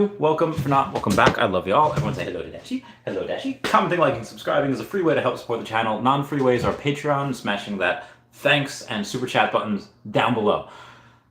Welcome, for not, welcome back. I love y'all. Everyone say hello to Dashi. Hello, Dashi. Commenting, liking, subscribing is a free way to help support the channel. Non-free ways are Patreon, smashing that thanks and super chat buttons down below.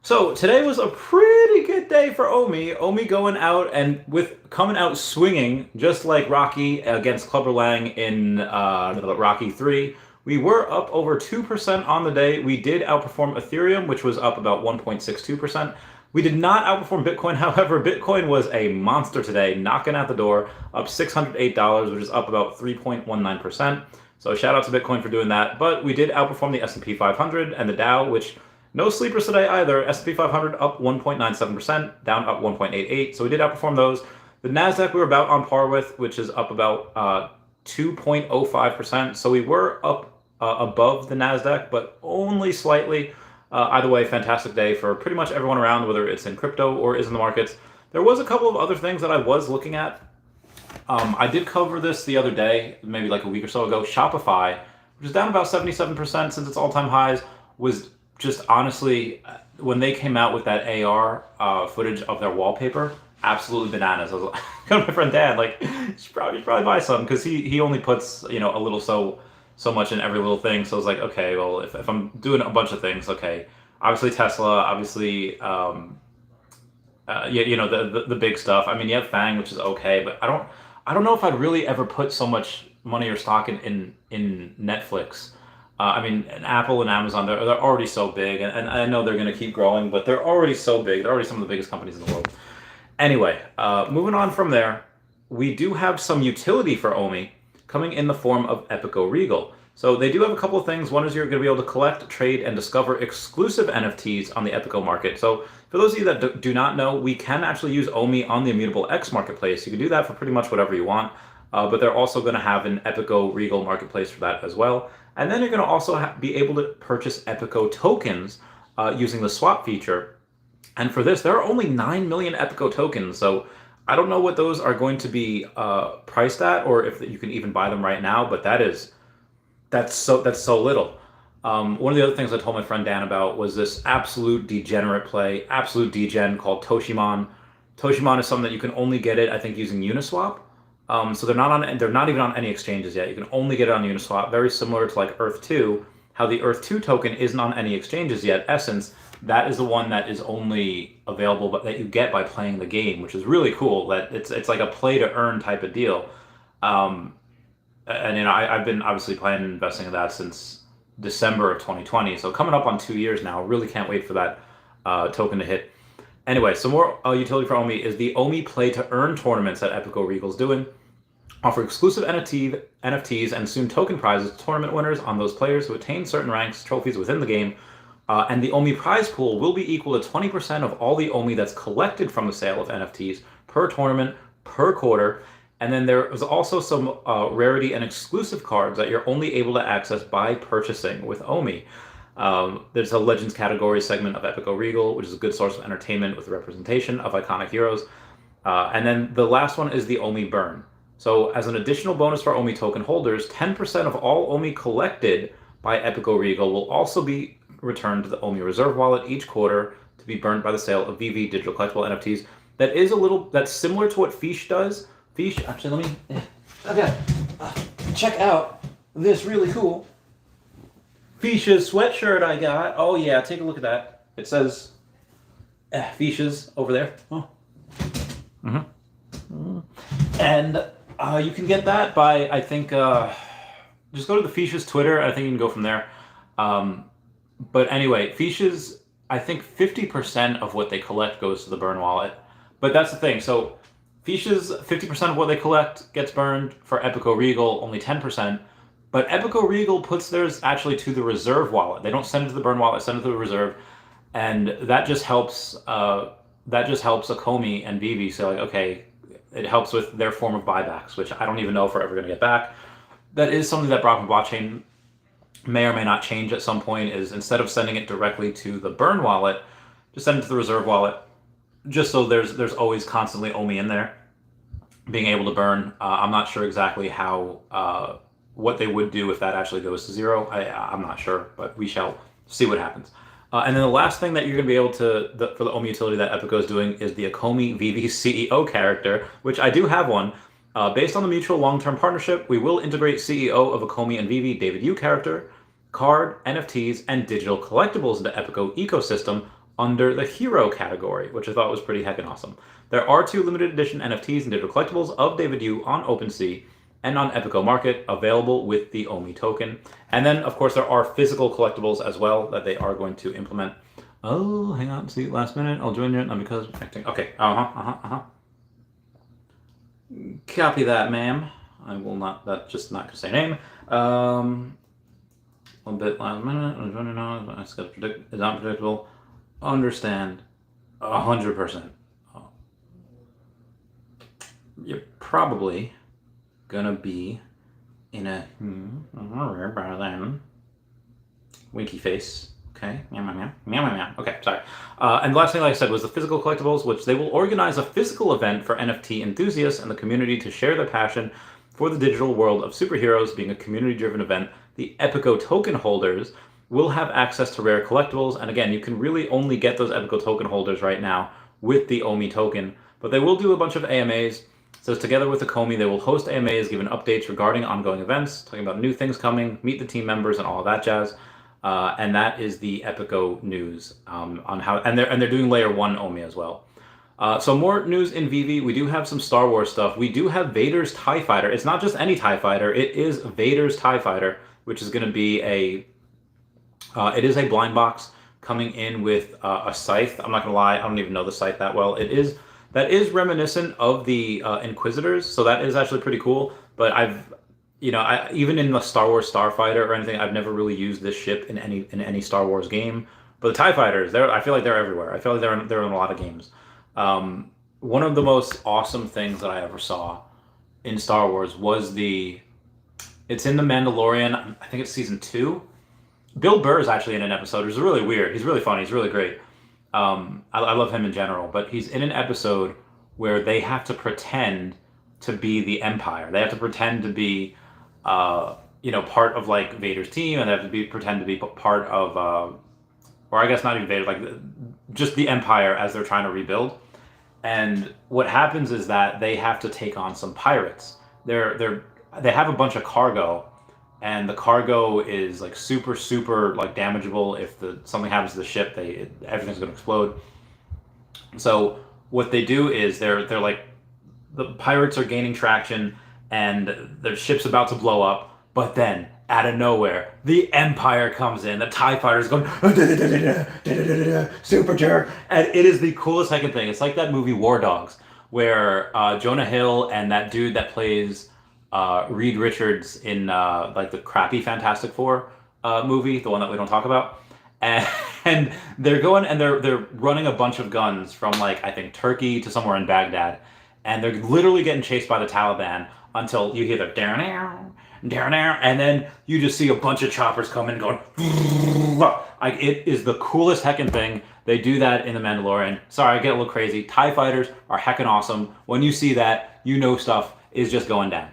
So today was a pretty good day for OMI. OMI going out and coming out swinging, just like Rocky against Clubber Lang in Rocky 3. We were up over 2% on the day. We did outperform Ethereum, which was up about 1.62%. We did not outperform Bitcoin. However, Bitcoin was a monster today, knocking out the door, up $608, which is up about 3.19%. So shout out to Bitcoin for doing that. But we did outperform the S&P 500 and the Dow, which no sleepers today either. S&P 500 up 1.97%, down up 1.88. So we did outperform those. The Nasdaq we were about on par with, which is up about 2.05%. So we were up above the Nasdaq, but only slightly. Either way, fantastic day for pretty much everyone around, whether it's in crypto or is in the markets. There was a couple of other things that I was looking at. I did cover this the other day, maybe like a week or so ago. Shopify, which is down about 77% since its all-time highs, was just honestly, when they came out with that AR footage of their wallpaper, absolutely bananas. I was like, to my friend Dan, like, you should probably buy some, because he only puts, a little so much in every little thing. So I was like, okay, well, if I'm doing a bunch of things, okay, obviously Tesla, obviously, the big stuff. I mean, you have Fang, which is okay, but I don't know if I'd really ever put so much money or stock in Netflix. I mean, Apple and Amazon, they're already so big, and I know they're going to keep growing, but they're already so big. They're already some of the biggest companies in the world. Anyway, moving on from there, we do have some utility for OMI coming in the form of Epico Regal. So they do have a couple of things. One is you're going to be able to collect, trade, and discover exclusive NFTs on the Epico market. So for those of you that do not know, we can actually use OMI on the Immutable X marketplace. You can do that for pretty much whatever you want, but they're also going to have an Epico Regal marketplace for that as well. And then you're going to also be able to purchase Epico tokens using the swap feature. And for this, there are only 9 million Epico tokens. So I don't know what those are going to be priced at, or if you can even buy them right now, but that's so little. One of the other things I told my friend Dan about was this absolute degenerate play, absolute degen called Toshimon. Toshimon is something that you can only get it, I think, using Uniswap. So they're not even on any exchanges yet. You can only get it on Uniswap. Very similar to like Earth 2, how the Earth 2 token isn't on any exchanges yet. Essence, that is the one that is only available, but that you get by playing the game, which is really cool. That it's like a play to earn type of deal. And I've been obviously playing and investing in that since December of 2020. So coming up on 2 years now. Really can't wait for that token to hit. Anyway, some more utility for OMI is the OMI play to earn tournaments that Epico Regal's doing. Offer exclusive NFTs and soon token prizes to tournament winners on those players who attain certain ranks, trophies within the game. And the OMI prize pool will be equal to 20% of all the OMI that's collected from the sale of NFTs per tournament, per quarter. And then there is also some rarity and exclusive cards that you're only able to access by purchasing with OMI. There's a Legends category segment of Epico Regal, which is a good source of entertainment with representation of iconic heroes. And then the last one is the OMI Burn. So as an additional bonus for OMI token holders, 10% of all OMI collected by Epico Regal will also be returned to the OMI Reserve wallet each quarter to be burned by the sale of VV digital collectible NFTs. That's similar to what Feesh does. Feesh, actually, check out this really cool Feesh's sweatshirt I got. Oh yeah, take a look at that. It says Feesh's over there. Oh. And you can get that by, I think, just go to the Feesh's Twitter. I think you can go from there. But anyway, Feesh's, I think 50% of what they collect goes to the burn wallet. But that's the thing. So Feesh's 50% of what they collect gets burned. For Epico Regal, only 10%. But Epico Regal puts theirs actually to the reserve wallet. They don't send it to the burn wallet, send it to the reserve. And that just helps Akomi and Vivi say, like, okay, it helps with their form of buybacks, which I don't even know if we're ever going to get back. That is something that Brockman Blockchain may or may not change at some point, is instead of sending it directly to the burn wallet, just send it to the reserve wallet, just so there's always constantly OMI in there being able to burn. I'm not sure exactly how what they would do if that actually goes to zero. I'm not sure, but we shall see what happens. And then the last thing that you're going to be able to, for the OMI utility that Epico is doing is the Akomi VV CEO character, which I do have one. Based on the mutual long-term partnership, we will integrate CEO of Akomi and VV David Yu character, card, NFTs, and digital collectibles into Epico ecosystem under the hero category, which I thought was pretty heckin' awesome. There are 2 limited edition NFTs and digital collectibles of David Yu on OpenSea and on Epico Market, available with the OMI token. And then, of course, there are physical collectibles as well that they are going to implement. Oh, hang on, see, last minute, I'll join you, not because I'm connecting. Okay, Copy that, ma'am. I will not, that's just not gonna say name. A bit last minute, I'm joining now, it's got predict, is not predictable. Understand, 100%. You're probably gonna be in a winky face. Okay, meow. Okay, sorry. And the last thing, like I said, was the physical collectibles, which they will organize a physical event for NFT enthusiasts and the community to share their passion for the digital world of superheroes. Being a community-driven event, the Epico token holders will have access to rare collectibles. And again, you can really only get those Epico token holders right now with the OMI token, but they will do a bunch of AMAs. So together with the Akomi, they will host AMAs, giving updates regarding ongoing events, talking about new things coming, meet the team members, and all of that jazz. And that is the Epico news on how, and they're doing layer 1 OMI as well. So more news in VV. We do have some Star Wars stuff. We do have Vader's TIE Fighter. It's not just any TIE Fighter. It is Vader's TIE Fighter, which is going to be it is a blind box coming in with a scythe. I'm not going to lie, I don't even know the scythe that well. That is reminiscent of the Inquisitors, so that is actually pretty cool. But even in the Star Wars Starfighter or anything, I've never really used this ship in any Star Wars game. But the TIE Fighters, I feel like they're everywhere. I feel like they're in a lot of games. One of the most awesome things that I ever saw in Star Wars was it's in The Mandalorian. I think it's season 2. Bill Burr is actually in an episode. It's really weird. He's really funny. He's really great. I love him in general, but he's in an episode where they have to pretend to be the Empire. They have to pretend to be, part of like Vader's team, and they have to pretend to be part of, or I guess not even Vader, like just the Empire as they're trying to rebuild. And what happens is that they have to take on some pirates. They have a bunch of cargo, and the cargo is like super like damageable. If something happens to the ship, everything's going to explode. So what they do is they're like, the pirates are gaining traction and their ship's about to blow up, but then out of nowhere the Empire comes in. The TIE Fighter's going super jerk, and it is the coolest heckin' thing. It's like that movie War Dogs, where Jonah Hill and that dude that plays Reed Richards in like the crappy Fantastic Four movie, the one that we don't talk about, and they're going and they're running a bunch of guns from like I think Turkey to somewhere in Baghdad, and they're literally getting chased by the Taliban until you hear the down, and then you just see a bunch of choppers come in going. Like, it is the coolest heckin' thing. They do that in The Mandalorian. Sorry, I get a little crazy. TIE Fighters are heckin' awesome. When you see that, you know stuff is just going down.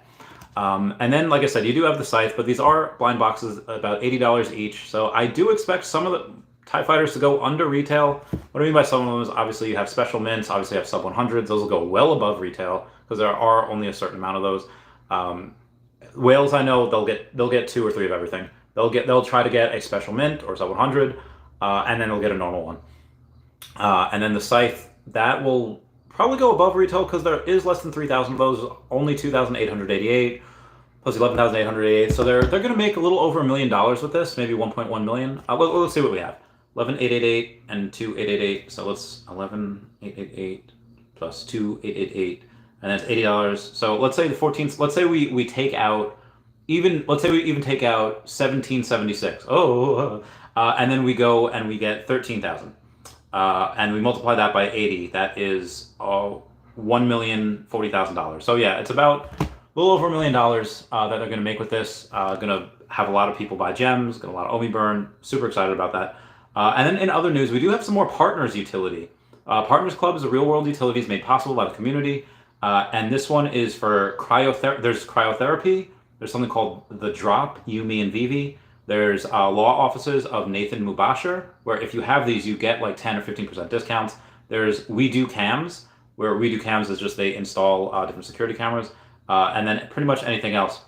And then, like I said, you do have the scythe, but these are blind boxes, about $80 each. So I do expect some of the TIE Fighters to go under retail. What I mean by some of them is obviously you have special mints, obviously you have sub 100s. Those will go well above retail because there are only a certain amount of those. Whales, I know they'll get 2 or 3 of everything. They'll try to get a special mint or sub 100, and then they'll get a normal one. And then the scythe, that will probably go above retail because there is less than 3,000 of those, only 2,888 plus 11,888. So they're going to make a little over $1 million with this, maybe 1.1 million. Let's see what we have. 11,888 and 2,888. So let's 11,888 plus 2,888, and that's $80. So let's say the 14th. Let's say we take out let's say we even take out 1,776. And then we go and we get 13,000. And we multiply that by 80, that is $1,040,000. So yeah, it's about a little over $1 million that they're going to make with this. Going to have a lot of people buy gems, got a lot of OMI burn. Super excited about that. And then in other news, we do have some more Partners utility. Partners Club is a real-world utilities made possible by the community. And this one is for cryotherapy. There's cryotherapy. There's something called The Drop, Yumi and Vivi, There's law offices of Nathan Mubashir, where if you have these, you get like 10 or 15% discounts. There's We Do Cams, where We Do Cams is just they install different security cameras, and then pretty much anything else.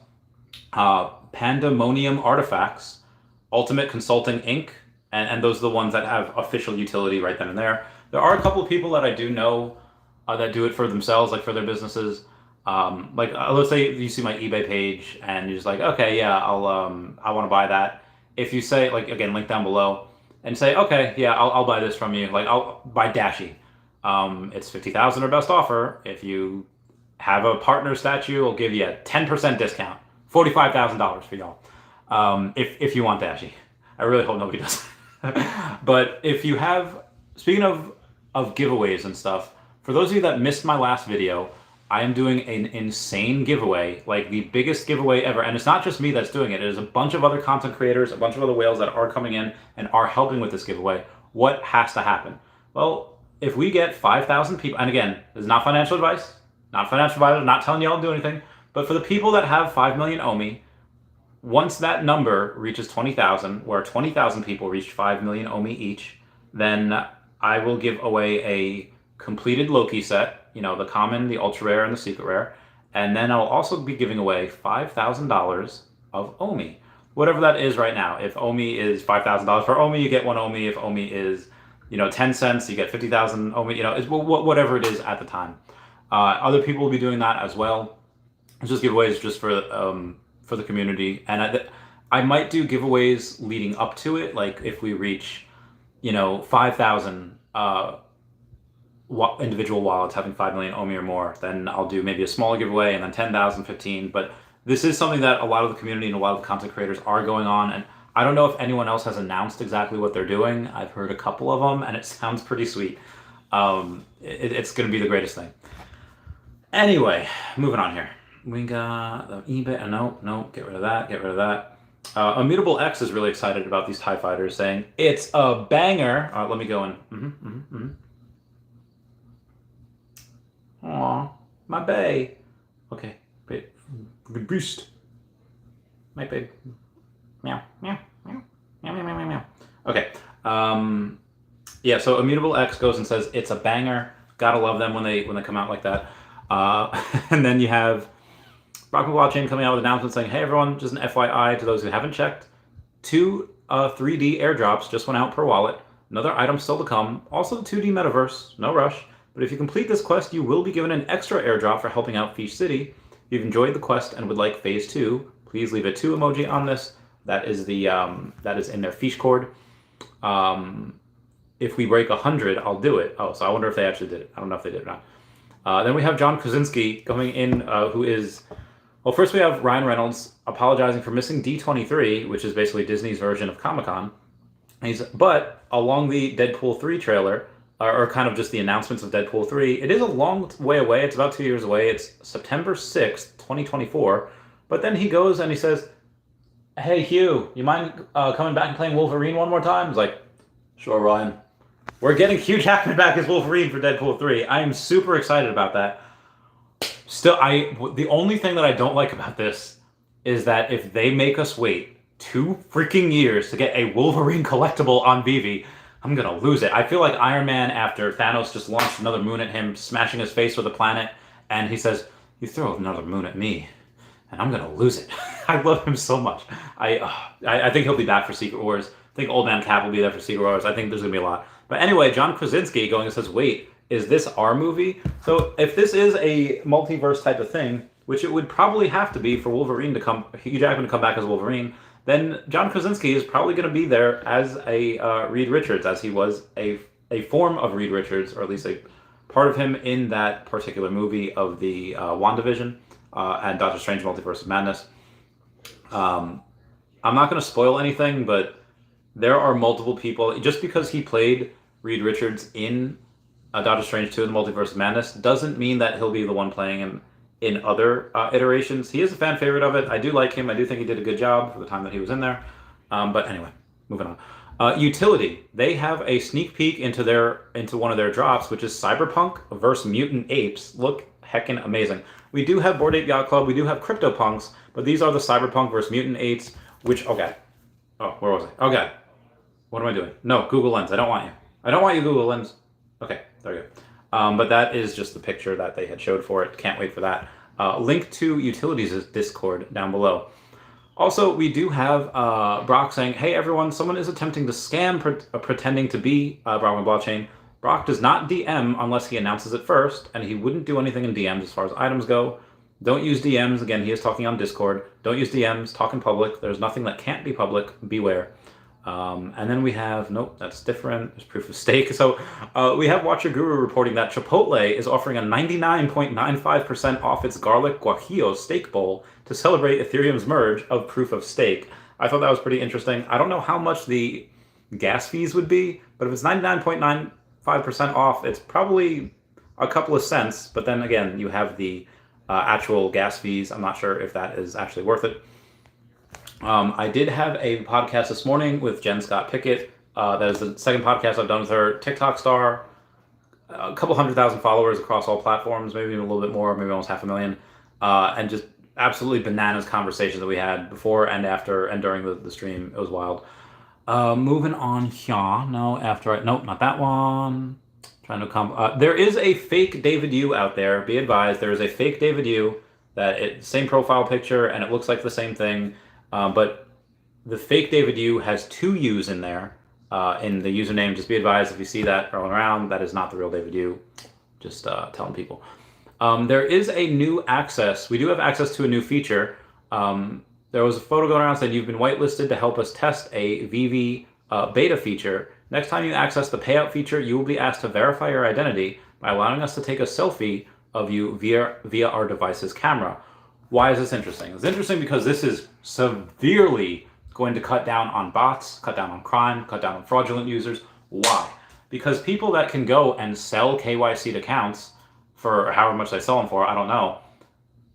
Pandemonium Artifacts, Ultimate Consulting Inc., and those are the ones that have official utility right then and there. There are a couple of people that I do know that do it for themselves, like for their businesses. Let's say you see my eBay page and you're just like, okay, yeah, I want to buy that. If you say, like, again, link down below, and say, okay, yeah, I'll buy this from you. Like, I'll buy Dashi. It's 50,000 or best offer. If you have a partner statue, I'll give you a 10% discount, $45,000 for y'all. If you want Dashi, I really hope nobody does. But if you have, speaking of giveaways and stuff, for those of you that missed my last video, I am doing an insane giveaway, like the biggest giveaway ever. And it's not just me that's doing it. It is a bunch of other content creators, a bunch of other whales that are coming in and are helping with this giveaway. What has to happen? Well, if we get 5,000 people, and again, this is not financial advice, not financial advisor, not telling y'all to do anything, but for the people that have 5 million OMI, once that number reaches 20,000, where 20,000 people reach 5 million OMI each, then I will give away a completed Loki set, you know, the common, the ultra rare, and the secret rare. And then I'll also be giving away $5,000 of OMI, whatever that is right now. If OMI is $5,000 for OMI, you get 1 OMI. If OMI is, 10 cents, you get 50,000 OMI. It's whatever it is at the time. Other people will be doing that as well. It's just giveaways just for the community. And I might do giveaways leading up to it. Like if we reach, 5,000 individual wallets having 5 million OMI or more, then I'll do maybe a smaller giveaway, and then 10,000, 15. But this is something that a lot of the community and a lot of the content creators are going on. And I don't know if anyone else has announced exactly what they're doing. I've heard a couple of them, and it sounds pretty sweet. It's going to be the greatest thing. Anyway, moving on here. We got the eBay. No, get rid of that. Get rid of that. Immutable X is really excited about these TIE fighters, saying it's a banger. Let me go in. Aw, my bae. Okay, wait. Boost. My babe. Meow, meow, meow, meow, meow, meow, meow. Okay. Yeah. So Immutable X goes and says it's a banger. Gotta love them when they come out like that. And then you have Rocket Blockchain coming out with an announcement saying, "Hey everyone, just an FYI to those who haven't checked, 2 3D airdrops just went out per wallet. Another item still to come. Also the 2D metaverse. No rush. But if you complete this quest, you will be given an extra airdrop for helping out Feesh City. If you've enjoyed the quest and would like phase 2, please leave a 2 emoji on this. That is that is in their Feesh cord. If we break 100, I'll do it. Oh, so I wonder if they actually did it. I don't know if they did or not. Then we have John Krasinski coming in, who is... Well, first we have Ryan Reynolds apologizing for missing D23, which is basically Disney's version of Comic-Con. But along the Deadpool 3 trailer, or kind of just the announcements of Deadpool 3, it is a long way away. It's about 2 years away. It's September 6th, 2024. But then he goes and he says, "Hey, Hugh, you mind coming back and playing Wolverine one more time?" It's like, "Sure, Ryan." We're getting Hugh Jackman back as Wolverine for Deadpool 3. I am super excited about that. Still, the only thing that I don't like about this is that if they make us wait 2 freaking years to get a Wolverine collectible on Vivi, I'm gonna lose it. I feel like Iron Man after Thanos just launched another moon at him, smashing his face with a planet, and he says, "You throw another moon at me, and I'm gonna lose it." I love him so much. I think he'll be back for Secret Wars. I think Old Man Cap will be there for Secret Wars. I think there's gonna be a lot. But anyway, John Krasinski going and says, "Wait, is this our movie?" So if this is a multiverse type of thing, which it would probably have to be for Wolverine to come, Hugh Jackman to come back as Wolverine, then John Krasinski is probably going to be there as a Reed Richards, as he was a form of Reed Richards, or at least a part of him in that particular movie of the WandaVision and Doctor Strange Multiverse of Madness. I'm not going to spoil anything, but there are multiple people. Just because he played Reed Richards in Doctor Strange 2 and the Multiverse of Madness doesn't mean that he'll be the one playing him in other iterations. He is a fan favorite of it. I do like him. I do think he did a good job for the time that he was in there. But anyway, moving on. Utility. They have a sneak peek into one of their drops, which is Cyberpunk versus Mutant Apes. Look heckin' amazing. We do have Bored Ape Yacht Club. We do have CryptoPunks, but these are the Cyberpunk versus Mutant Apes, which, okay. Oh, where was I? Okay. What am I doing? No, Google Lens. I don't want you. I don't want you, Google Lens. Okay, there you go. But that is just the picture that they had showed for it. Can't wait for that. Link to Utilities' Discord down below. Also, we do have Brock saying, hey everyone, someone is attempting to scam pretending to be Brock Blockchain. Brock does not DM unless he announces it first, and he wouldn't do anything in DMs as far as items go. Don't use DMs. Again, he is talking on Discord. Don't use DMs. Talk in public. There's nothing that can't be public. Beware. And then we have, nope, that's different. There's proof of stake. So we have Watcher Guru reporting that Chipotle is offering a 99.95% off its garlic guajillo steak bowl to celebrate Ethereum's merge of proof of stake. I thought that was pretty interesting. I don't know how much the gas fees would be, but if it's 99.95% off, it's probably a couple of cents. But then again, you have the actual gas fees. I'm not sure if that is actually worth it. I did have a podcast this morning with Jen Scott Pickett. That is the second podcast I've done with her. TikTok star, a couple 100,000 followers across all platforms, maybe even a little bit more, maybe almost 500,000. And just absolutely bananas conversations that we had before and after and during the stream. It was wild. Moving on here. No, nope, not that one. Trying to come. There is a fake David Yu out there. Be advised, there is a fake David Yu same profile picture and it looks like the same thing. But the fake David Yu has 2 U's in there in the username. Just be advised if you see that rolling around, that is not the real David Yu. Just telling people. There is a new access. We do have access to a new feature. There was a photo going around saying you've been whitelisted to help us test a VV beta feature. Next time you access the payout feature, you will be asked to verify your identity by allowing us to take a selfie of you via our device's camera. Why is this interesting? It's interesting because this is severely going to cut down on bots, cut down on crime, cut down on fraudulent users. Why? Because people that can go and sell KYC'd accounts for however much they sell them for, I don't know,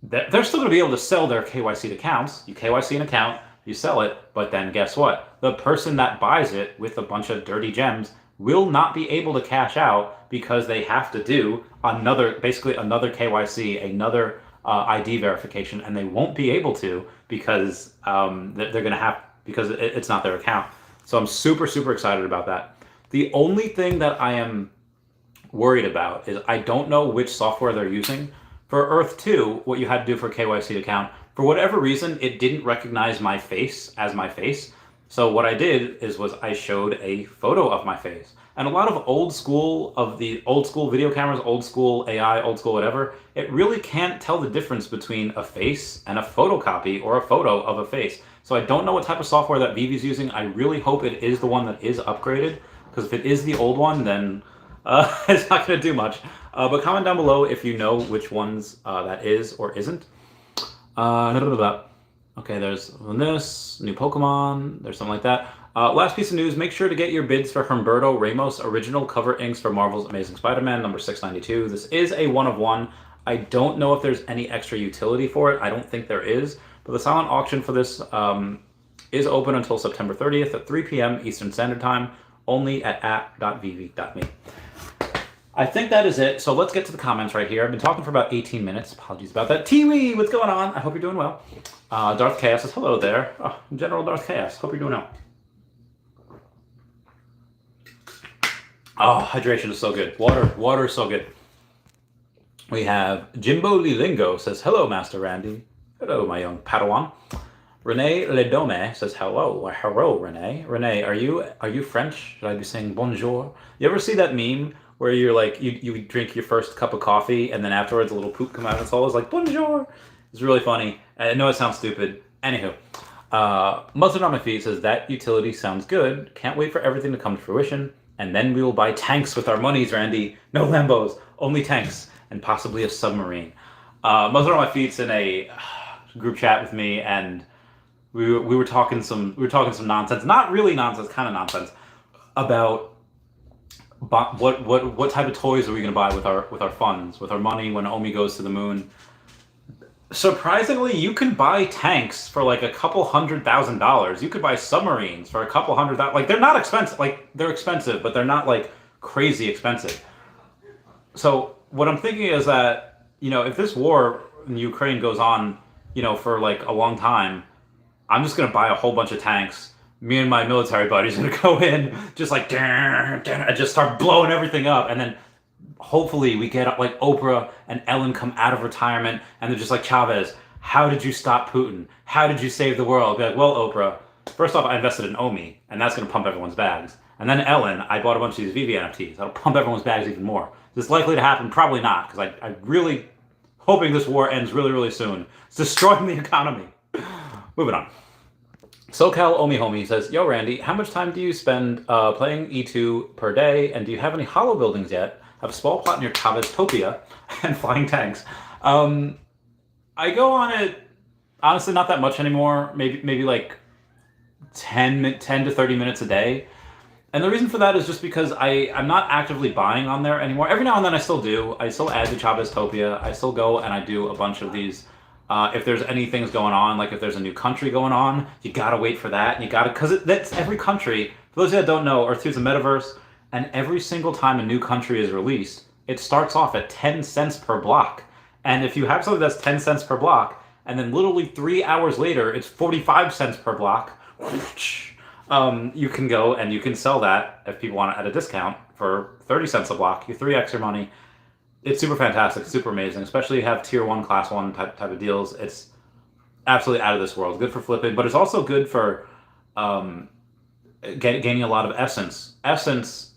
they're still going to be able to sell their KYC'd accounts. You KYC an account, you sell it, but then guess what? The person that buys it with a bunch of dirty gems will not be able to cash out because they have to do basically another KYC, another ID verification, and they won't be able to because they're going to have, because it's not their account. So I'm super, super excited about that. The only thing that I am worried about is I don't know which software they're using. For Earth 2, what you had to do for KYC account, for whatever reason, it didn't recognize my face as my face. So what I did was I showed a photo of my face. And a lot of old school video cameras, old school AI, old school whatever, it really can't tell the difference between a face and a photocopy or a photo of a face. So I don't know what type of software that Vivi's using. I really hope it is the one that is upgraded, because if it is the old one, then it's not going to do much. But comment down below if you know which ones that is or isn't. Okay, there's this, new Pokemon, there's something like that. Last piece of news, make sure to get your bids for Humberto Ramos original cover inks for Marvel's Amazing Spider-Man number 692. This is a 1-of-1. I don't know if there's any extra utility for it. I don't think there is. But the silent auction for this is open until September 30th at 3 p.m. Eastern Standard Time, only at app.vv.me. I think that is it. So let's get to the comments right here. I've been talking for about 18 minutes. Apologies about that. Tiwi, what's going on? I hope you're doing well. Darth Chaos says hello there. Oh, General Darth Chaos. Hope you're doing well. Oh, hydration is so good. Water is so good. We have Jimbo Lilingo says hello, Master Randy. Hello, my young Padawan. Renee Ledome says hello. Hello, Renee. Renee, are you French? Should I be saying bonjour? You ever see that meme where you're like, you drink your first cup of coffee and then afterwards a little poop come out and it's always like, bonjour. It's really funny. I know it sounds stupid. Anywho, Mustard on my feet says that utility sounds good. Can't wait for everything to come to fruition. And then we will buy tanks with our monies, Randy. No Lambos, only tanks and possibly a submarine. Mustard on my feet's in a group chat with me, and we were talking some nonsense. Not really nonsense, kind of nonsense about what type of toys are we going to buy with our funds, with our money when OMI goes to the moon. Surprisingly, you can buy tanks for like a couple $100,000. You could buy submarines for a couple $100,000. Like, they're not expensive. Like, they're expensive, but they're not like crazy expensive. So what I'm thinking is that, if this war in Ukraine goes on, for like a long time, I'm just going to buy a whole bunch of tanks, me and my military buddies are gonna go in, just like, and just start blowing everything up, and then hopefully we get like Oprah and Ellen come out of retirement, and they're just like, Chavez, how did you stop Putin? How did you save the world? Be like, well, Oprah, first off, I invested in OMI, and that's gonna pump everyone's bags. And then Ellen, I bought a bunch of these VV NFTs. That'll pump everyone's bags even more. Is this likely to happen? Probably not, because I really hoping this war ends really, really soon. It's destroying the economy. Moving on. SoCal Omi Homie says, yo, Randy, how much time do you spend playing E2 per day? And do you have any hollow buildings yet? Have a small plot near Chavez and flying tanks. I go on it, honestly, not that much anymore. Maybe like 10 to 30 minutes a day. And the reason for that is just because I'm not actively buying on there anymore. Every now and then I still do. I still add to Chaveztopia. I still go and I do a bunch of these. If there's any things going on, like if there's a new country going on, you gotta wait for that. And you gotta, because that's every country. For those of you that don't know, Earth 2 is a metaverse. And every single time a new country is released, it starts off at 10 cents per block. And if you have something that's 10 cents per block, and then literally 3 hours later, it's 45 cents per block, you can go and you can sell that if people want it at a discount for 30 cents a block. You 3x your money. It's super fantastic, super amazing, especially if you have tier 1, class 1 type of deals. It's absolutely out of this world. Good for flipping, but it's also good for gaining a lot of essence. Essence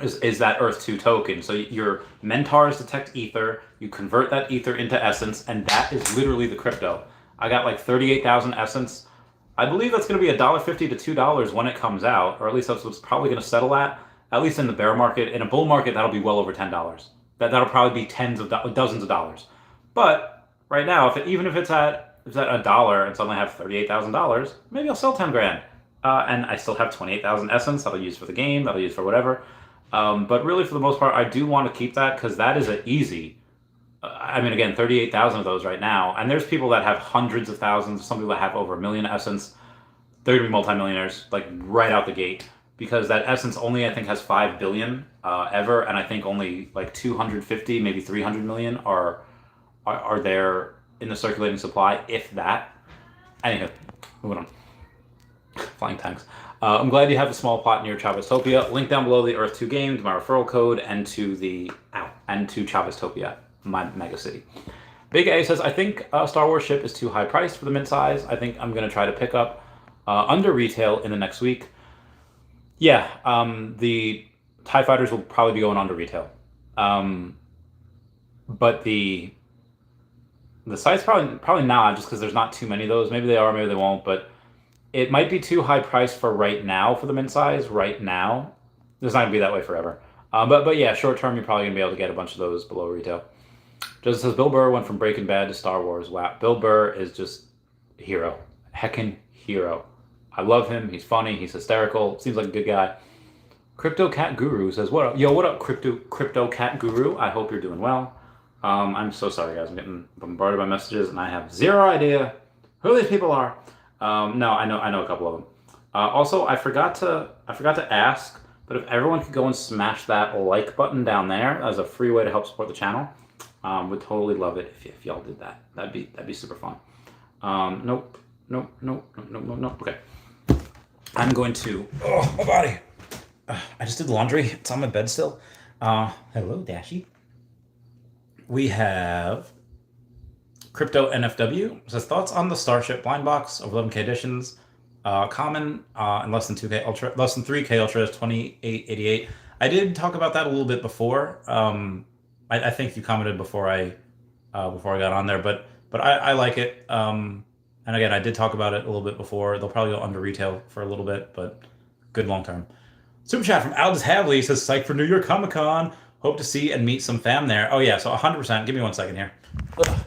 is that Earth 2 token. So your mentors detect ether, you convert that ether into essence, and that is literally the crypto. I got like 38,000 essence. I believe that's going to be $1.50 to $2 when it comes out, or at least that's what's probably going to settle at least in the bear market. In a bull market, that'll be well over $10. That'll probably be dozens of dollars. But right now, even if it's at $1 and suddenly I have $38,000, maybe I'll sell 10 grand. And I still have 28,000 essence that'll use for the game, that'll use for whatever. But really, for the most part, I do want to keep that because that is an easy. I mean, again, 38,000 of those right now. And there's people that have hundreds of thousands, some people that have over 1 million essence. They're going to be multimillionaires, like right out the gate. Because that essence only, I think, has 5 billion ever. And I think only like 250, maybe 300 million are there in the circulating supply, if that. Anywho, moving on. Flying tanks. I'm glad you have a small plot near Chaveztopia. Link down below the Earth 2 game, to my referral code, and to Chaveztopia, my megacity. Big A says, I think Star Wars ship is too high priced for the mid-size. I think I'm going to try to pick up under retail in the next week. Yeah, the TIE Fighters will probably be going under retail. But the site's probably not, just because there's not too many of those. Maybe they are, maybe they won't, but it might be too high priced for right now for the mid-size. Right now, it's not gonna be that way forever. But yeah, short term, you're probably gonna be able to get a bunch of those below retail. Just says Bill Burr went from Breaking Bad to Star Wars. Wow, Bill Burr is just a hero, heckin' hero. I love him. He's funny. He's hysterical. Seems like a good guy. Crypto Cat Guru says, "What up? Yo, what up, Crypto Cat Guru? I hope you're doing well. I'm so sorry, guys. I'm getting bombarded by messages, and I have zero idea who these people are. No, I know a couple of them. Also, I forgot to ask, but if everyone could go and smash that like button down there as a free way to help support the channel, would totally love it if y'all did that. That'd be super fun. Nope. Okay. I'm going to. Oh, my body. I just did laundry. It's on my bed still. Hello, Dashy. We have Crypto NFW. Says thoughts on the Starship blind box of 11K editions. Common and less than 2K Ultra, less than 3K Ultra is 2888. I did talk about that a little bit before. I think you commented before I got on there, but I like it. And again, I did talk about it a little bit before. They'll probably go under retail for a little bit, but good long term. Super chat from Aldous Havley says, psyched for New York Comic Con. Hope to see and meet some fam there. Oh yeah, so 100%. Give me 1 second here. Oh,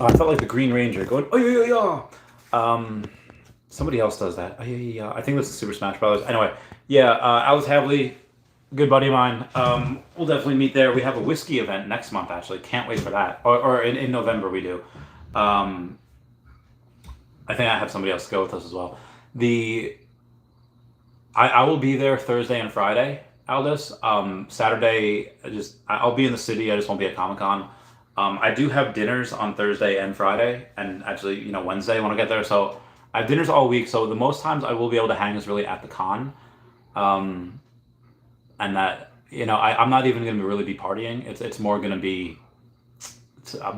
I felt like the Green Ranger going, oh yeah. Somebody else does that. Oh yeah. I think that's the Super Smash Brothers. Anyway, yeah, Aldous Havley, good buddy of mine. We'll definitely meet there. We have a whiskey event next month, actually. Can't wait for that. Or in November we do. I think I have somebody else to go with us as well. I will be there Thursday and Friday, Aldous. Saturday, I'll be in the city. I just won't be at Comic Con. I do have dinners on Thursday and Friday, and actually, Wednesday when I get there. So I have dinners all week. So the most times I will be able to hang is really at the con, um, and that I'm not even going to really be partying. It's more going to be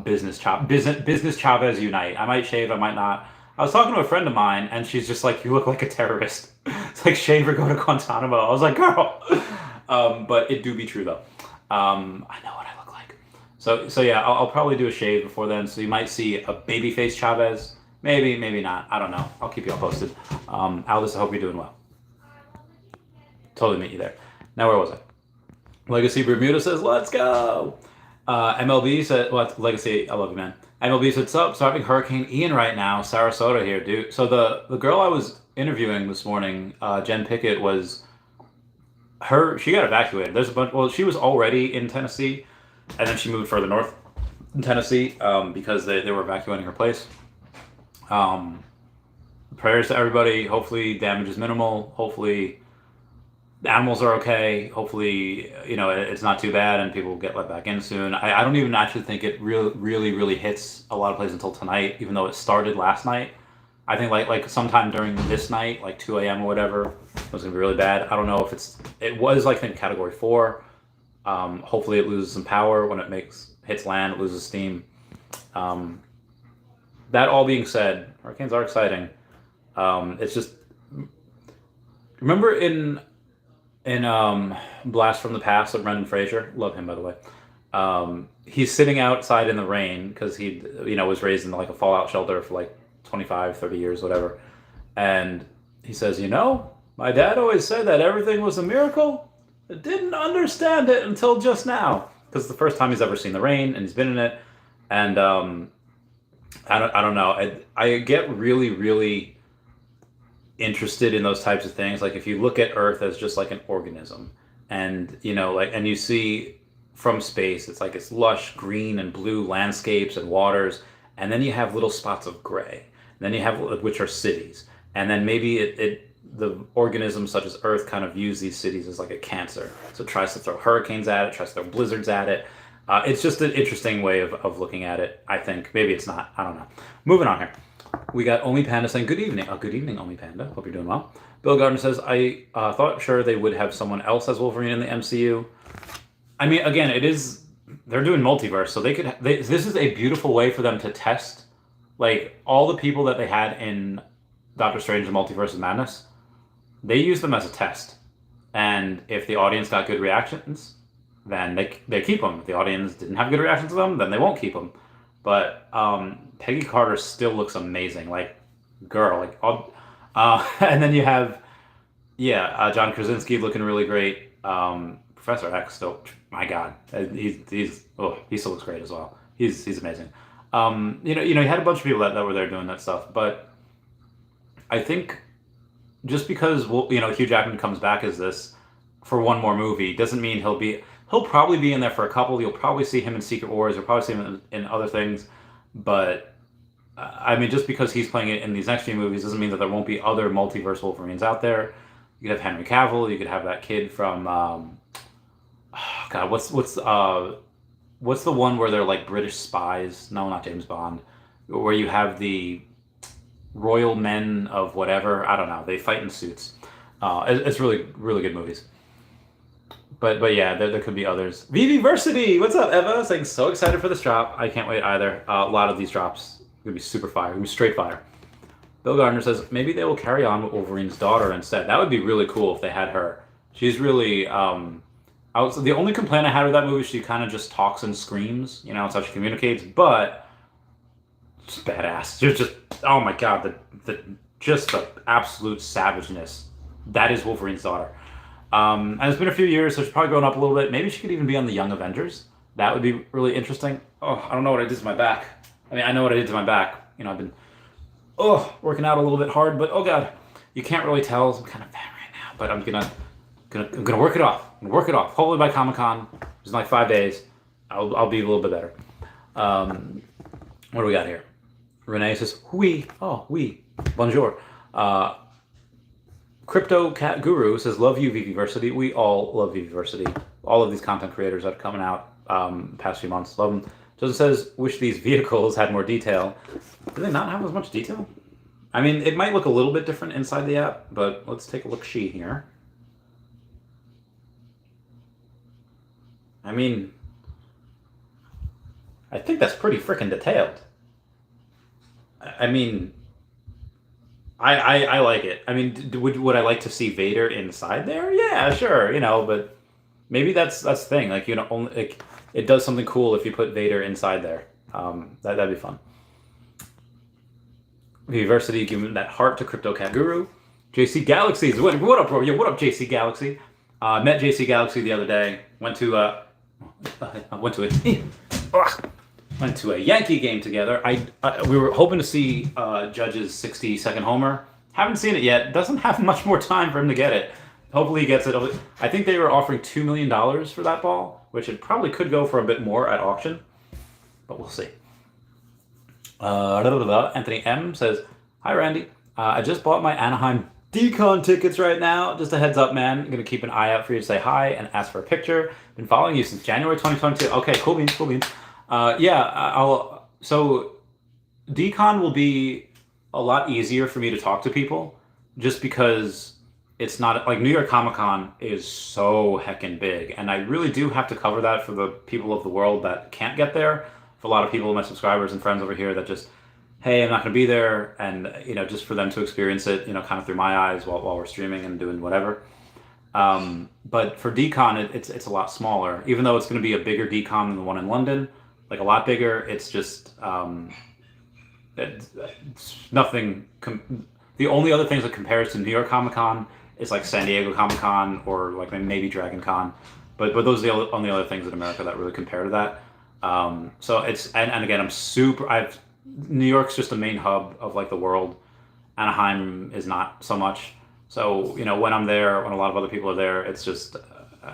business Chavez unite. I might shave, I might not. I was talking to a friend of mine, and she's just like, "You look like a terrorist." It's like shave or go to Guantanamo. I was like, "Girl," but it do be true though. I know what I look like. So yeah, I'll probably do a shave before then. So you might see a babyface Chavez. Maybe, maybe not. I don't know. I'll keep you all posted. Aldous, I hope you're doing well. Totally meet you there. Now where was I? Legacy Bermuda says, "Let's go." MLB said, "Well, Legacy, I love you, man." MLB said, "Sup? Starting Hurricane Ian right now, Sarasota here, dude." So the girl I was interviewing this morning, Jen Pickett, she got evacuated. There's a bunch. Well, she was already in Tennessee, and then she moved further north in Tennessee because they were evacuating her place. Prayers to everybody. Hopefully, damage is minimal. Hopefully, the animals are okay. Hopefully, it's not too bad and people get let back in soon. I don't even actually think it really hits a lot of places until tonight, even though it started last night. I think like sometime during this night, like 2 a.m. or whatever, it was gonna be really bad. I don't know if it was like, I think, category 4. Hopefully it loses some power when it hits land, it loses steam. That all being said, hurricanes are exciting. It's just, remember in Blast from the Past with Brendan Fraser, love him by the way. He's sitting outside in the rain because he was raised in like a fallout shelter for like 25, 30 years, whatever. And he says, my dad always said that everything was a miracle. I didn't understand it until just now, because it's the first time he's ever seen the rain and he's been in it. And I don't know. I get really interested in those types of things. Like if you look at Earth as just like an organism, and and you see from space, it's like it's lush green and blue landscapes and waters, and then you have little spots of gray, and then you have, which are cities, and then maybe the organisms such as Earth kind of views these cities as like a cancer, so it tries to throw hurricanes at it, tries to throw blizzards at it. It's just an interesting way of looking at it, I think. Maybe it's not, I don't know. Moving on here. We got Omi Panda saying, "Good evening." Oh, good evening, Omi Panda. Hope you're doing well. Bill Gardner says, "I thought sure they would have someone else as Wolverine in the MCU." I mean, again, they're doing multiverse, so this is a beautiful way for them to test, like, all the people that they had in Doctor Strange: The Multiverse of Madness. They used them as a test, and if the audience got good reactions, then they keep them. If the audience didn't have good reactions to them, then they won't keep them. But Peggy Carter still looks amazing, like, girl, like, and then you have, John Krasinski looking really great. Professor X still, my God, he still looks great as well. He's amazing. You had a bunch of people that were there doing that stuff, but I think just because Hugh Jackman comes back as this for one more movie doesn't mean he'll probably be in there for a couple. You'll probably see him in Secret Wars. You'll probably see him in other things. But, I mean, just because he's playing it in these next few movies doesn't mean that there won't be other multiverse Wolverines out there. You could have Henry Cavill. You could have that kid from, God, what's the one where they're like British spies? No, not James Bond. Where you have the royal men of whatever. I don't know. They fight in suits. It's really good movies. But yeah, there could be others. Viviversity! What's up, Eva? Saying, so excited for this drop. I can't wait either. A lot of these drops are going to be super fire. Going to be straight fire. Bill Gardner says, maybe they will carry on with Wolverine's daughter instead. That would be really cool if they had her. She's really... the only complaint I had with that movie is she kind of just talks and screams. It's how she communicates. But... just badass. Just oh my God. The absolute savageness. That is Wolverine's daughter. And it's been a few years, so she's probably grown up a little bit. Maybe she could even be on the Young Avengers. That would be really interesting. Oh, I don't know what I did to my back. I mean, I know what I did to my back. I've been working out a little bit hard, but oh God, you can't really tell. I'm kind of fat right now, but I'm gonna work it off. I'm gonna work it off. Hopefully by Comic-Con, which is in like 5 days, I'll be a little bit better. What do we got here? Renee says, oui. Oh, oui. Bonjour. Crypto Cat Guru says, love you, Viviversity. We all love Viviversity. All of these content creators that are coming out past few months. Love them. Joseph says, wish these vehicles had more detail. Do they not have as much detail? I mean, it might look a little bit different inside the app, but let's take a look-see here. I mean, I think that's pretty freaking detailed. I mean, I like it. I mean, would I like to see Vader inside there? Yeah, sure, but maybe that's the thing. Like, only like it does something cool if you put Vader inside there. That'd be fun. University giving that heart to Crypto Cat Guru. JC Galaxies. What up, bro? Yo, what up, JC Galaxy? Met JC Galaxy the other day. Went to a Yankee game together. We were hoping to see Judge's 60-second homer. Haven't seen it yet. Doesn't have much more time for him to get it. Hopefully he gets it. I think they were offering $2 million for that ball, which it probably could go for a bit more at auction, but we'll see. Anthony M says, hi Randy, I just bought my Anaheim Decon tickets right now. Just a heads up, man. I'm gonna keep an eye out for you to say hi and ask for a picture. Been following you since January 2022. Okay, cool beans. So Decon will be a lot easier for me to talk to people, just because it's not like New York Comic Con is so heckin' big, and I really do have to cover that for the people of the world that can't get there. For a lot of people, my subscribers and friends over here that just, hey, I'm not going to be there, and just for them to experience it, kind of through my eyes while we're streaming and doing whatever. But for Decon, it's a lot smaller, even though it's going to be a bigger Decon than the one in London, like a lot bigger. It's just it's nothing. The only other things that compares to New York Comic Con is like San Diego Comic Con or like maybe Dragon Con, but those are the only other things in America that really compare to that. So it's and again, New York's just the main hub of like the world. Anaheim is not so much. So when I'm there, when a lot of other people are there, it's just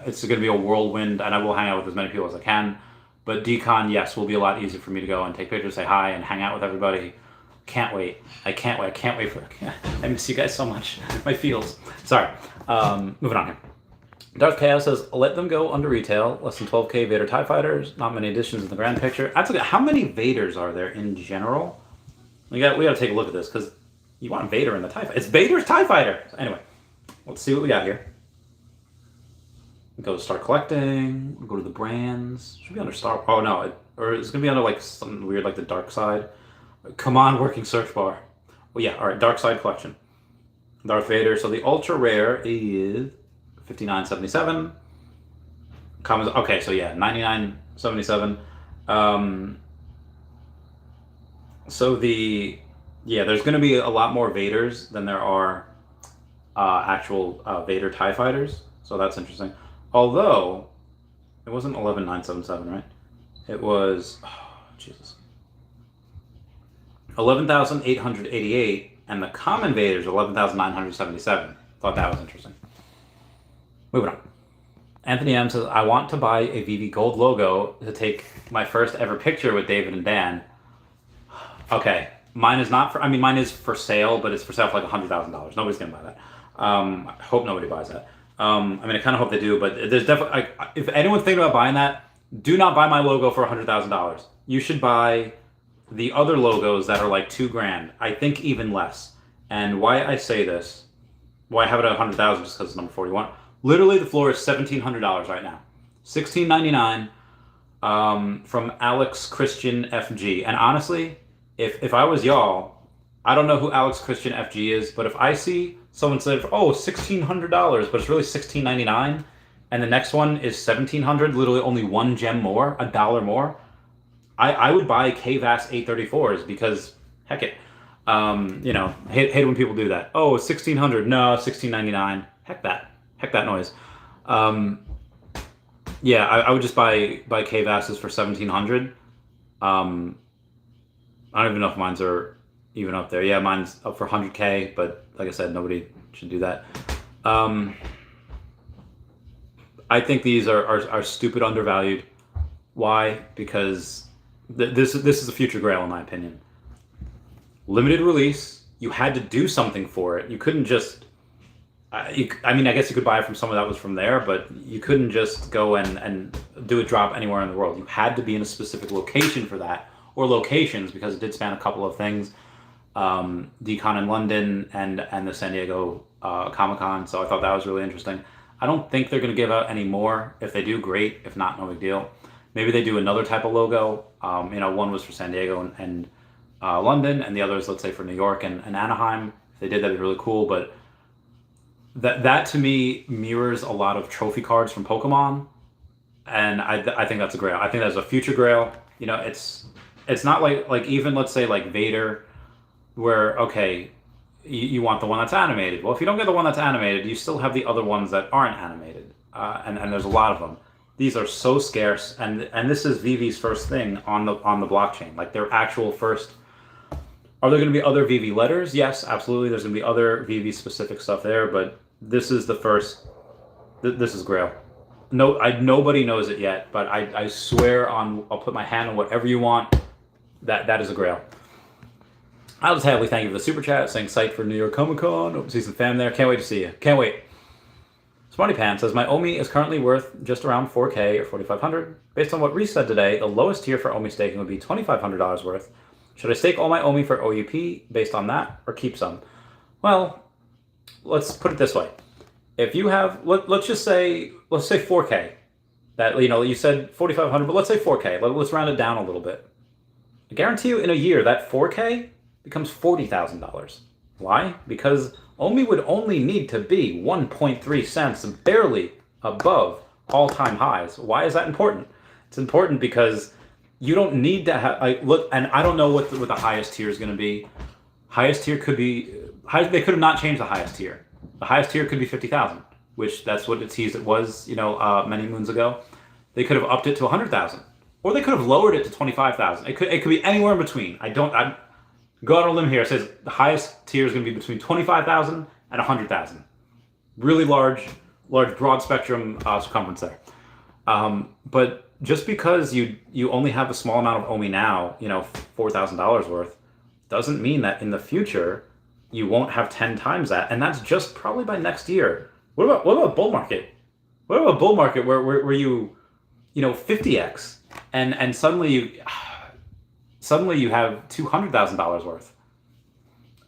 it's going to be a whirlwind, and I will hang out with as many people as I can. But Decon, yes, will be a lot easier for me to go and take pictures, say hi, and hang out with everybody. Can't wait. I can't wait for it. I miss you guys so much. My feels. Sorry. Moving on here. Darth Chaos says, let them go under retail. Less than 12K Vader TIE Fighters. Not many additions in the grand picture. How many Vaders are there in general? We got to take a look at this, because you want Vader in the TIE Fighter. It's Vader's TIE Fighter! So anyway, let's see what we got here. Go to start collecting. We'll go to the brands. Should be under Star. Oh no, or it's gonna be under like something weird like the Dark Side. Come on, working search bar. Well, yeah, all right. Dark Side collection. Darth Vader. So the ultra rare is $59.77. Commons. Okay, so yeah, $99.77. So there's gonna be a lot more Vaders than there are actual Vader TIE Fighters. So that's interesting. Although, it wasn't $11,977, right? It was, Jesus. 11,888, and the common Vaders 11,977. Thought that was interesting. Moving on. Anthony M says, I want to buy a VV Gold logo to take my first ever picture with David and Dan. Okay, mine is for sale, but it's for sale for like $100,000. Nobody's gonna buy that. I hope nobody buys that. I kind of hope they do, but there's definitely, if anyone's thinking about buying that, do not buy my logo for $100,000. You should buy the other logos that are like $2,000. I think even less. And why I say this, why I have it at $100,000 just because it's number 41. Literally, the floor is $1,700 right now. $1,699 from Alex Christian FG. And honestly, if I was y'all, I don't know who Alex Christian FG is, but if I see someone said, $1,600, but it's really $1,699, and the next one is $1,700, literally only one gem more, $1 more, I would buy KVAS 834s because, heck it, hate when people do that. $1,600, no, $1,699, heck that noise. I would just buy KVASs for $1,700. I don't even know if mine's are even up there. Yeah, mine's up for 100K, but like I said, nobody should do that. I think these are stupid undervalued. Why? Because this is a future grail in my opinion. Limited release. You had to do something for it. You couldn't just I mean, I guess you could buy it from someone that was from there, but you couldn't just go and do a drop anywhere in the world. You had to be in a specific location for that, or locations, because it did span a couple of things. Decon in London and the San Diego Comic-Con, so I thought that was really interesting. I don't think they're going to give out any more. If they do, great. If not, no big deal. Maybe they do another type of logo. One was for San Diego and London, and the other is, let's say, for New York and Anaheim. If they did, that'd be really cool, but that to me mirrors a lot of trophy cards from Pokemon, and I think that's a grail. I think that's a future grail. It's not like even, let's say, like Vader, where okay, you want the one that's animated. Well, if you don't get the one that's animated, you still have the other ones that aren't animated, and there's a lot of them. These are so scarce, and this is VV's first thing on the blockchain, like their actual first. Are there going to be other VV letters? Yes, absolutely. There's going to be other VV specific stuff there, but this is the first. This is Grail. No, nobody knows it yet, but I swear on. I'll put my hand on whatever you want. That is a Grail. I'll just happily thank you for the super chat, saying psyched for New York Comic Con. Hope to see some fam there. Can't wait to see you. Can't wait. Smarty Pants says my OMI is currently worth just around 4K or 4,500. Based on what Reese said today, the lowest tier for OMI staking would be $2,500 worth. Should I stake all my OMI for OUP based on that, or keep some? Well, let's put it this way: if you have, let's say 4K. That you said 4,500, but let's say 4K. Let's round it down a little bit. I guarantee you, in a year, that 4K becomes $40,000. Why? Because OMI would only need to be 1.3 cents, barely above all-time highs. Why is that important? It's important because you don't need to have, look, and I don't know what the highest tier is going to be. Highest tier could be, they could have not changed the highest tier. The highest tier could be 50,000, which that's what it teased it was, many moons ago. They could have upped it to 100,000, or they could have lowered it to 25,000. It could be anywhere in between. I go out on a limb here. It says the highest tier is going to be between 25,000 and 100,000. Really large, broad spectrum circumference there. But just because you only have a small amount of OMI now, $4,000 worth, doesn't mean that in the future you won't have 10 times that, and that's just probably by next year. What about bull market? What about bull market where you 50x and suddenly you have $200,000 worth?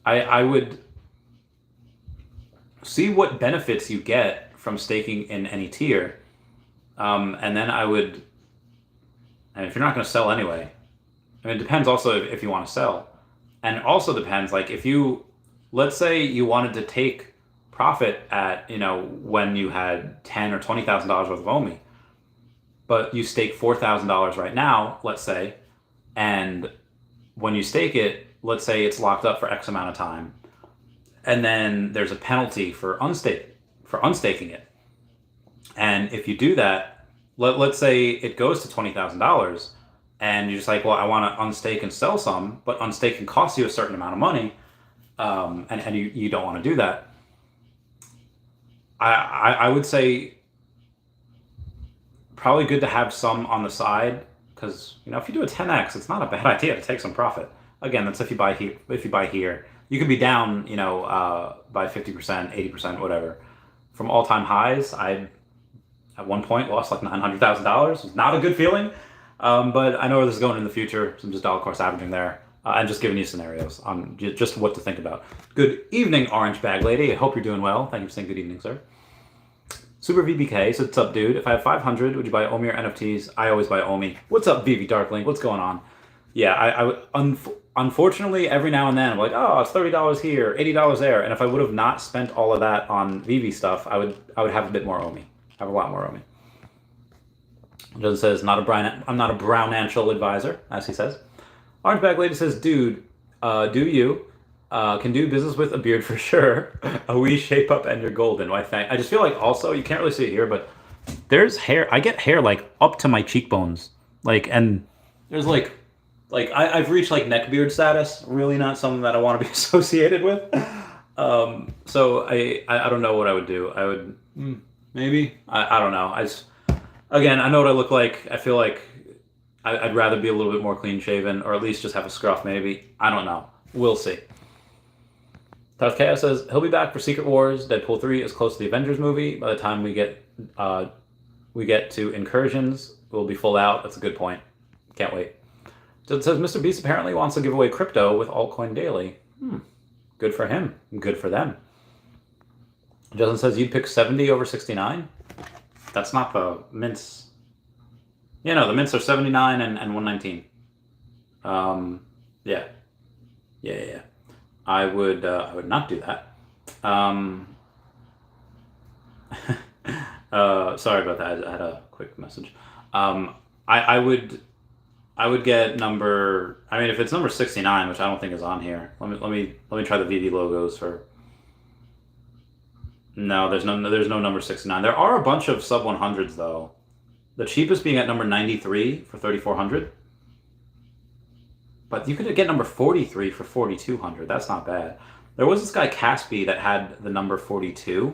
I would see what benefits you get from staking in any tier, and then I would. And if you're not going to sell anyway, it depends also if you want to sell, and it also depends if you, let's say you wanted to take profit at when you had $10,000 or $20,000 worth of OMI, but you stake $4,000 right now, let's say, and when you stake it, let's say it's locked up for X amount of time, and then there's a penalty for unstaking it, and if you do that. Let's say it goes to $20,000, and you're just like, well, I want to unstake and sell some, but unstaking costs you a certain amount of money, and you don't want to do that. I would say probably good to have some on the side, because if you do a 10x, it's not a bad idea to take some profit. Again, that's if you buy here. You could be down by 50%, 80%, whatever, from all-time highs. At one point lost like $900,000. It was not a good feeling, but I know where this is going in the future, so I'm just dollar cost averaging there, and just giving you scenarios on just what to think about. Good evening, Orange Bag Lady. I hope you're doing well. Thank you for saying good evening, sir. Super VBK says, what's up, dude? If I have 500, would you buy OMI or NFTs? I always buy OMI. What's up, VV Darkling? What's going on? Yeah, unfortunately, every now and then, I'm like, oh, it's $30 here, $80 there, and if I would have not spent all of that on VV stuff, I would have a bit more OMI. I have a lot more OMI. John says, I'm not a brown-antial advisor, as he says. Orange Bag Lady says, dude, do you? Can do business with a beard for sure. A wee shape up and you're golden. Why, thank. I just feel like also, you can't really see it here, but there's hair. I get hair up to my cheekbones. And there's I've reached neck beard status. Really not something that I want to be associated with. So I don't know what I would do. I would... Maybe. I don't know. Again, I know what I look like. I feel like I'd rather be a little bit more clean shaven, or at least just have a scruff maybe. I don't know. We'll see. Darth Chaos says he'll be back for Secret Wars. Deadpool 3 is close to the Avengers movie. By the time we get to Incursions, we'll be full out. That's a good point. Can't wait. So it says Mr. Beast apparently wants to give away crypto with Altcoin Daily. Good for him. Good for them. Justin says you'd pick 70 over 69. That's not the mints. Yeah, no, the mints are 79 and 119. Yeah. I would not do that. Sorry about that. I had a quick message. I would get number. I mean, if it's number 69, which I don't think is on here. Let me try the VV logos for. No, there's no number 69. There are a bunch of sub 100s though. The cheapest being at number 93 for 3,400. But you could get number 43 for 4,200. That's not bad. There was this guy Caspi that had the number 42.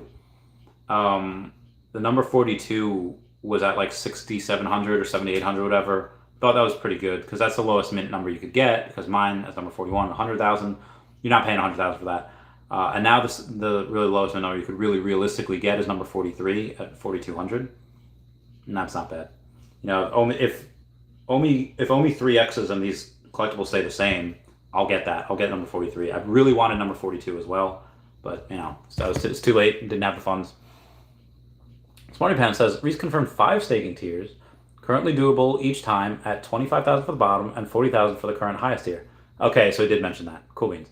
The number 42 was at like 6,700 or 7,800, whatever. Thought that was pretty good because that's the lowest mint number you could get. Because mine is number 41, 100,000. You're not paying 100,000 for that. And now the really lowest mint number you could really realistically get is number 43 at 4,200. And that's not bad. You know, if OMI 3Xs and these collectibles stay the same, I'll get that. I'll get number 43. I really wanted number 42 as well, but you know, it's too late. Didn't have the funds. Smarty Pan says Reese confirmed 5 staking tiers, currently doable each time at 25,000 for the bottom and 40,000 for the current highest tier. Okay, so he did mention that. Cool beans.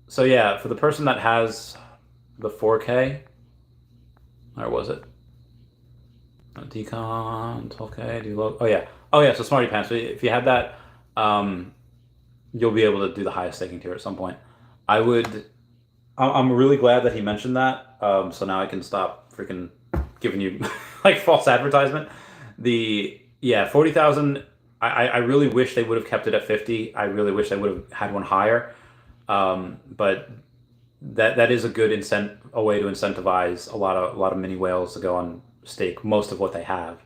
So yeah, for the person that has the 4K, where was it? Decon 12K. Do you load? Oh yeah. So Smarty Pants. So if you have that, you'll be able to do the highest staking tier at some point. I'm really glad that he mentioned that. So now I can stop freaking giving you like false advertisement. 40,000. I really wish they would have kept it at 50. I really wish they would have had one higher. But that is a good a way to incentivize a lot of mini whales to go on stake most of what they have.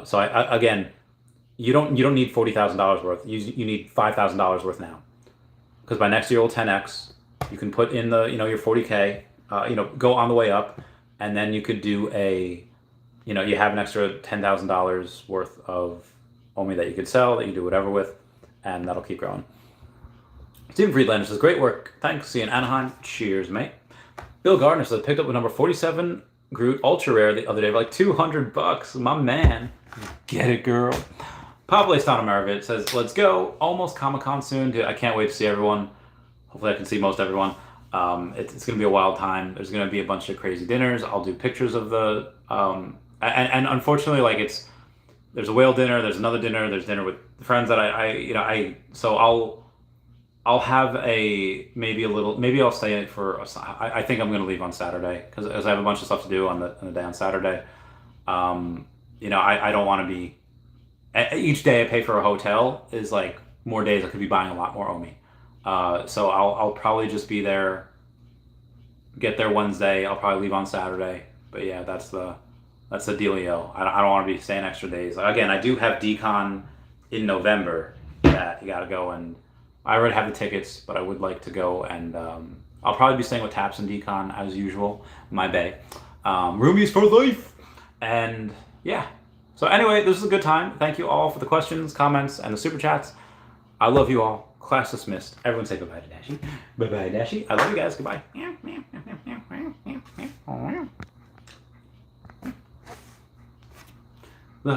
So again, you don't need $40,000 worth. You need $5,000 worth now, because by next year you'll 10x. You can put in your 40K, go on the way up, and then you could do you have an extra $10,000 worth of OMI that you could sell, that you do whatever with, and that'll keep growing. Stephen Friedlander says, great work. Thanks. See you in Anaheim. Cheers, mate. Bill Gardner says, picked up with number 47 Groot Ultra Rare the other day for like $200. My man. Get it, girl. Pablo Stanamarovich says, let's go. Almost Comic-Con soon. Dude, I can't wait to see everyone. Hopefully I can see most everyone. It's going to be a wild time. There's going to be a bunch of crazy dinners. I'll do pictures of the... and unfortunately, like there's a whale dinner, there's another dinner, there's dinner with friends that so I'll have maybe I'll stay for, I think I'm going to leave on Saturday because I have a bunch of stuff to do on the day on Saturday. I don't want to be, each day I pay for a hotel is like more days I could be buying a lot more OMI. So I'll probably just be there, get there Wednesday. I'll probably leave on Saturday. But yeah, that's the dealio. I don't want to be staying extra days. Again, I do have Decon in November that you got to go, and I already have the tickets, but I would like to go, and I'll probably be staying with Taps and Decon as usual, my bay. Roomies for life! And yeah. So anyway, this is a good time. Thank you all for the questions, comments, and the super chats. I love you all. Class dismissed. Everyone say bye-bye to Dashi. Bye-bye, Dashi. I love you guys. Goodbye. The